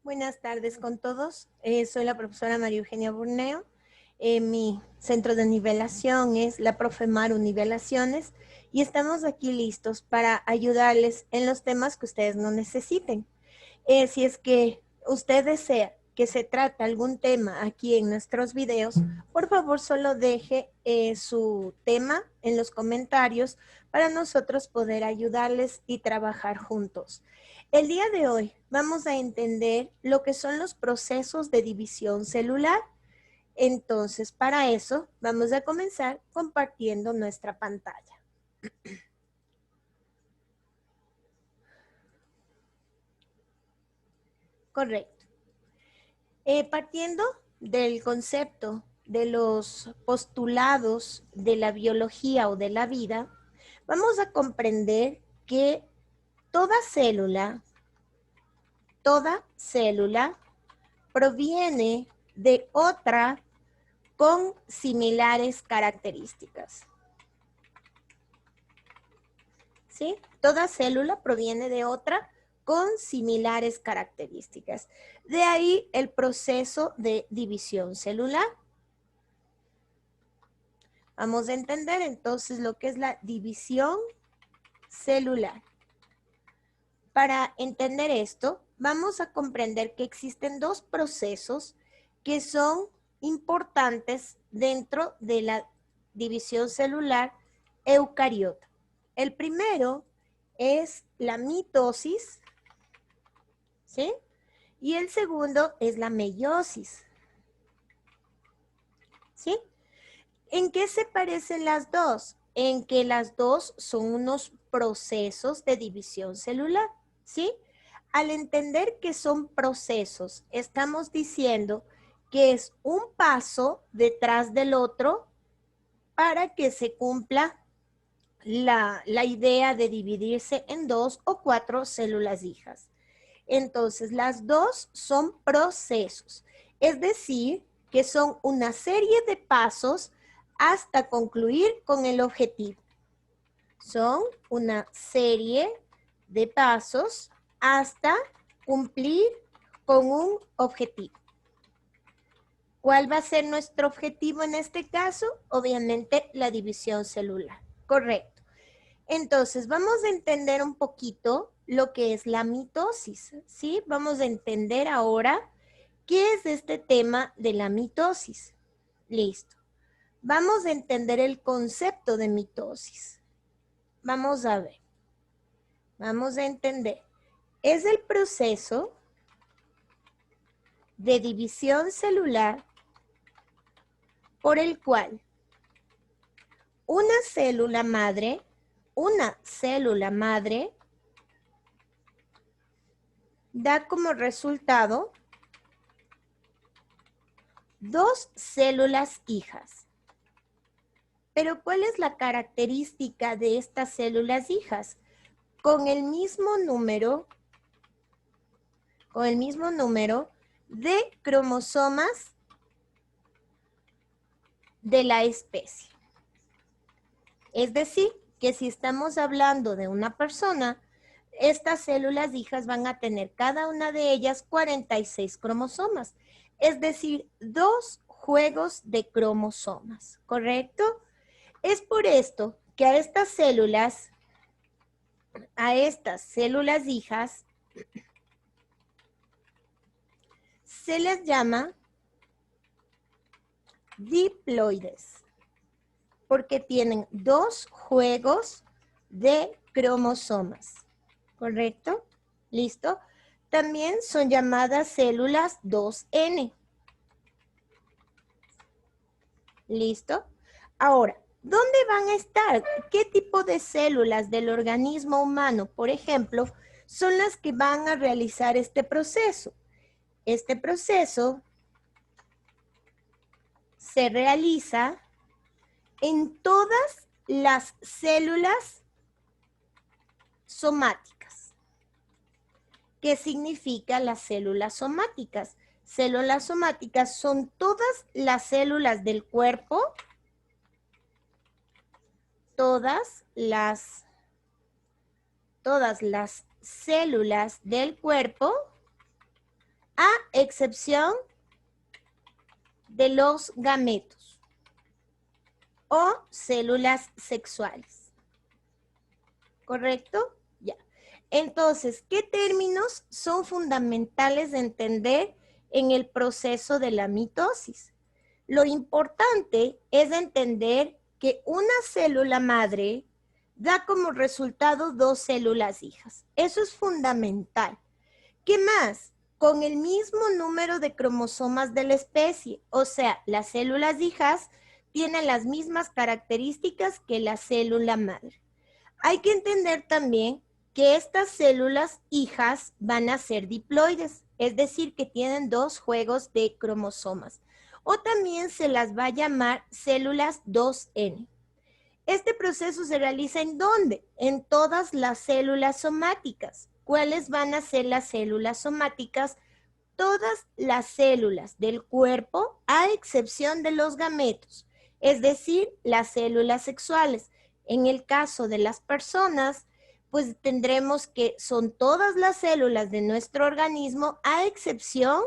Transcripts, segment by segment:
Buenas tardes con todos. Soy la profesora María Eugenia Burneo. Mi centro de nivelación es la Profe Maru Nivelaciones y estamos aquí listos para ayudarles en los temas que ustedes no necesiten. Si es que usted desea que se trate algún tema aquí en nuestros videos, por favor solo deje su tema en los comentarios para nosotros poder ayudarles y trabajar juntos. El día de hoy vamos a entender lo que son los procesos de división celular. Entonces, para eso vamos a comenzar compartiendo nuestra pantalla. Correcto. Partiendo del concepto de los postulados de la biología o de la vida, vamos a comprender que toda célula proviene de otra con similares características. ¿Sí? Toda célula proviene de otra con similares características. De ahí el proceso de división celular. Vamos a entender entonces lo que es la división celular. Para entender esto, vamos a comprender que existen dos procesos que son importantes dentro de la división celular eucariota. El primero es la mitosis, ¿sí? Y el segundo es la meiosis, ¿sí? ¿En qué se parecen las dos? En que las dos son unos procesos de división celular, ¿sí? Al entender que son procesos, estamos diciendo que es un paso detrás del otro para que se cumpla la idea de dividirse en 2 o 4 células hijas. Entonces, las dos son procesos, es decir, que son una serie de pasos hasta concluir con el objetivo. Son una serie de pasos hasta cumplir con un objetivo. ¿Cuál va a ser nuestro objetivo en este caso? Obviamente la división celular. Correcto. Entonces, vamos a entender un poquito lo que es la mitosis, ¿sí? Vamos a entender ahora qué es este tema de la mitosis. Listo. Vamos a entender el concepto de mitosis. Vamos a ver. Vamos a entender. Es el proceso de división celular por el cual una célula madre da como resultado dos células hijas. Pero ¿cuál es la característica de estas células hijas? Con el mismo número de cromosomas de la especie. Es decir, que si estamos hablando de una persona, estas células hijas van a tener cada una de ellas 46 cromosomas. Es decir, 2 juegos de cromosomas, ¿correcto? Es por esto que a estas células hijas, se les llama diploides, porque tienen 2 juegos de cromosomas, ¿correcto? ¿Listo? También son llamadas células 2N. ¿Listo? Ahora, ¿dónde van a estar? ¿Qué tipo de células del organismo humano, por ejemplo, son las que van a realizar este proceso? Este proceso se realiza en todas las células somáticas. ¿Qué significa las células somáticas? Células somáticas son todas las células del cuerpo, todas las células del cuerpo a excepción de los gametos o células sexuales. ¿Correcto? Ya. Entonces, ¿qué términos son fundamentales de entender en el proceso de la mitosis? Lo importante es entender que una célula madre da como resultado dos células hijas. Eso es fundamental. ¿Qué más? Con el mismo número de cromosomas de la especie, o sea, las células hijas tienen las mismas características que la célula madre. Hay que entender también que estas células hijas van a ser diploides, es decir, que tienen dos juegos de cromosomas, o también se las va a llamar células 2N. Este proceso se realiza ¿en dónde? En todas las células somáticas. ¿Cuáles van a ser las células somáticas? Todas las células del cuerpo, a excepción de los gametos, es decir, las células sexuales. En el caso de las personas, pues tendremos que son todas las células de nuestro organismo, a excepción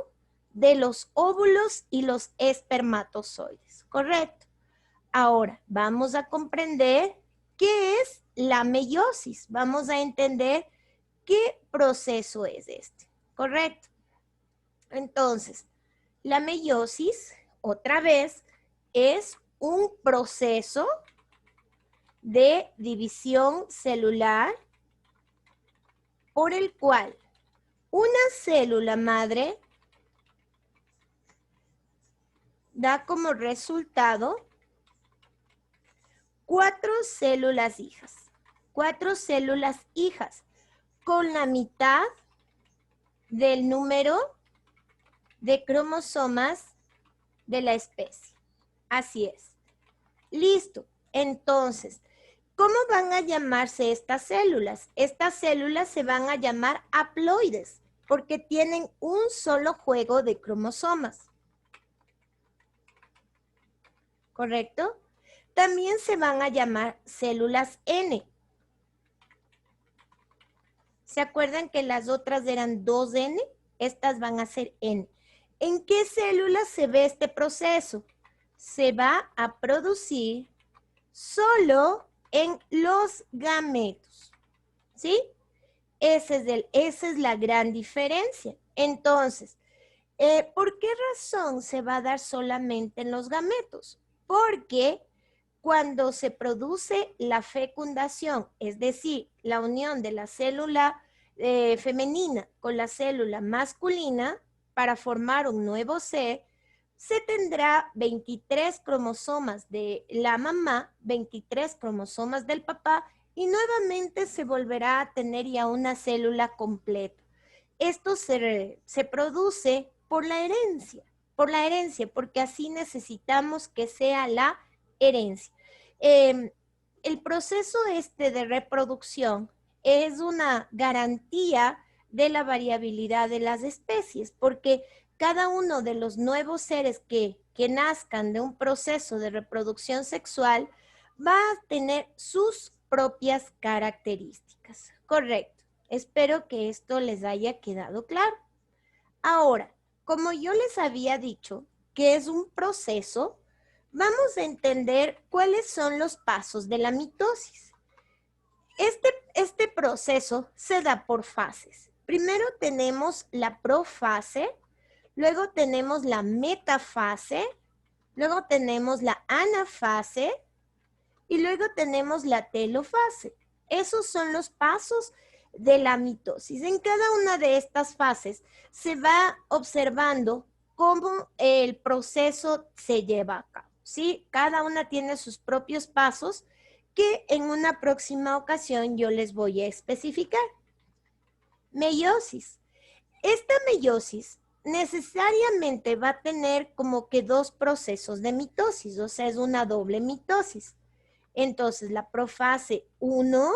de los óvulos y los espermatozoides, ¿correcto? Ahora, vamos a comprender qué es la meiosis. Vamos a entender qué proceso es este, ¿correcto? Entonces, la meiosis, otra vez, es un proceso de división celular por el cual una célula madre da como resultado 4 células hijas. 4 células hijas con la mitad del número de cromosomas de la especie. Así es. Listo. Entonces, ¿cómo van a llamarse estas células? Estas células se van a llamar haploides porque tienen un solo juego de cromosomas. ¿Correcto? También se van a llamar células N. ¿Se acuerdan que las otras eran 2N? Estas van a ser N. ¿En qué células se ve este proceso? Se va a producir solo en los gametos. ¿Sí? Esa es la gran diferencia. Entonces, ¿por qué razón se va a dar solamente en los gametos? Porque cuando se produce la fecundación, es decir, la unión de la célula femenina con la célula masculina para formar un nuevo ser, se tendrá 23 cromosomas de la mamá, 23 cromosomas del papá y nuevamente se volverá a tener ya una célula completa. Esto se produce por la herencia, porque así necesitamos que sea la herencia. El proceso de reproducción es una garantía de la variabilidad de las especies, porque cada uno de los nuevos seres que nazcan de un proceso de reproducción sexual va a tener sus propias características. Correcto. Espero que esto les haya quedado claro. Ahora, como yo les había dicho que es un proceso, vamos a entender cuáles son los pasos de la mitosis. Este proceso se da por fases. Primero tenemos la profase, luego tenemos la metafase, luego tenemos la anafase y luego tenemos la telofase. Esos son los pasos de la mitosis. En cada una de estas fases se va observando cómo el proceso se lleva a cabo, ¿sí? Cada una tiene sus propios pasos que en una próxima ocasión yo les voy a especificar. Meiosis. Esta meiosis necesariamente va a tener como que dos procesos de mitosis, o sea, es una doble mitosis. Entonces, la profase 1,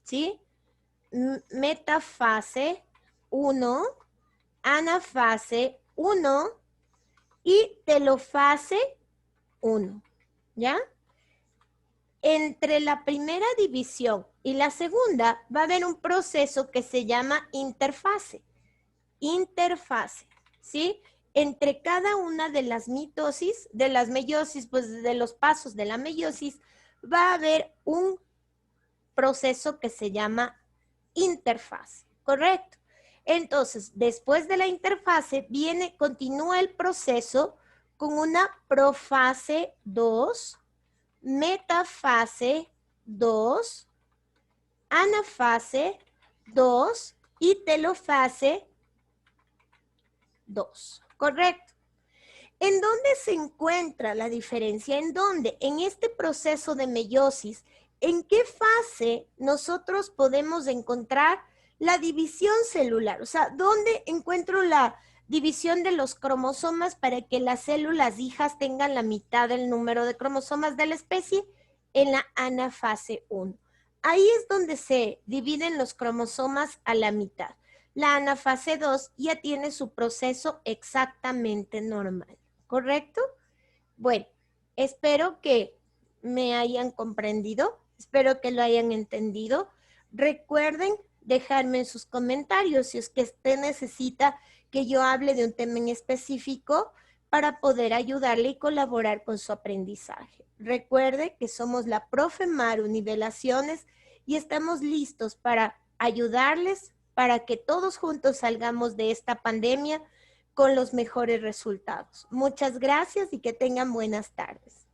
¿sí? Metafase 1, anafase 1 y telofase 1, ¿ya? Entre la primera división y la segunda va a haber un proceso que se llama interfase. interfase, ¿sí? Entre cada una de las mitosis, de las meiosis, pues de los pasos de la meiosis, va a haber un proceso que se llama interfase, ¿correcto? Entonces, después de la interfase continúa el proceso con una profase 2, metafase 2, anafase 2 y telofase 2, ¿correcto? ¿En dónde se encuentra la diferencia? ¿En dónde? En este proceso de meiosis, ¿en qué fase nosotros podemos encontrar la división celular? O sea, ¿dónde encuentro la división de los cromosomas para que las células hijas tengan la mitad del número de cromosomas de la especie? En la anafase 1. Ahí es donde se dividen los cromosomas a la mitad. La anafase 2 ya tiene su proceso exactamente normal. ¿Correcto? Bueno, espero que me hayan comprendido, espero que lo hayan entendido. Recuerden dejarme en sus comentarios si es que usted necesita que yo hable de un tema en específico para poder ayudarle y colaborar con su aprendizaje. Recuerde que somos la Profe Maru Nivelaciones y estamos listos para ayudarles para que todos juntos salgamos de esta pandemia con los mejores resultados. Muchas gracias y que tengan buenas tardes.